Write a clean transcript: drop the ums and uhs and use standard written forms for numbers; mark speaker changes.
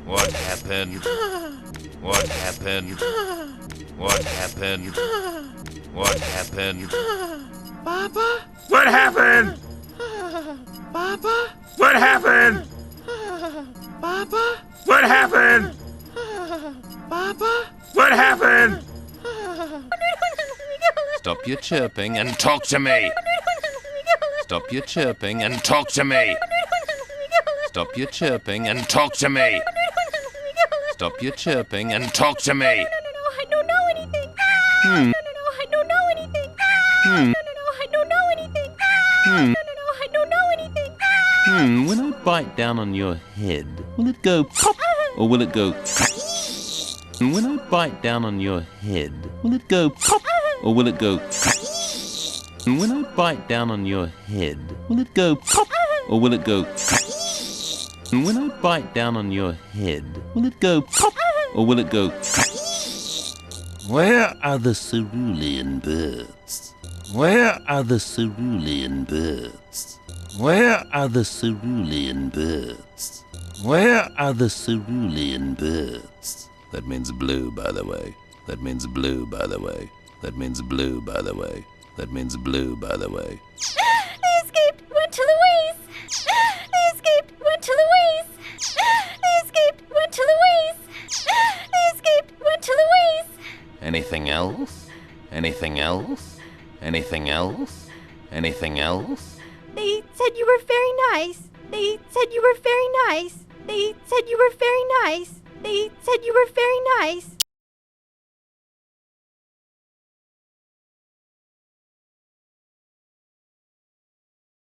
Speaker 1: What happened? What happened? What happened? What happened?
Speaker 2: Papa?
Speaker 1: What happened?
Speaker 2: Papa?
Speaker 1: What happened?
Speaker 2: Papa?
Speaker 1: What happened?
Speaker 2: Papa?
Speaker 1: What happened? Stop your chirping and talk to me. Stop your chirping and talk to me. Stop your chirping and talk to me. Stop your chirping and talk to me.
Speaker 3: I don't know anything.
Speaker 1: Hmm.
Speaker 3: I don't know anything.
Speaker 1: Hmm.
Speaker 3: I don't know anything.
Speaker 1: Hmm.
Speaker 3: I don't know anything.
Speaker 1: When I bite down on your head, will it go pop or will it go crack? And when I bite down on your head, will it go pop or will it go crack? And when I bite down on your head, will it go pop or will it go crack? And when I bite down on your head, will it go pop or will it go crack? Where are the cerulean birds? Where are the cerulean birds? Where are the cerulean birds? Where are the cerulean birds? That means blue, by the way. That means blue, by the way. That means blue, by the way. That means blue, by the way.
Speaker 3: They escaped, went to Louise. They escaped, went to Louise. They escaped, went to Louise. They escaped, went to Louise.
Speaker 1: Anything else? Anything else? Anything else? Anything else?
Speaker 3: They said you were very nice. They said you were very nice. They said you were very nice. They said you were very nice.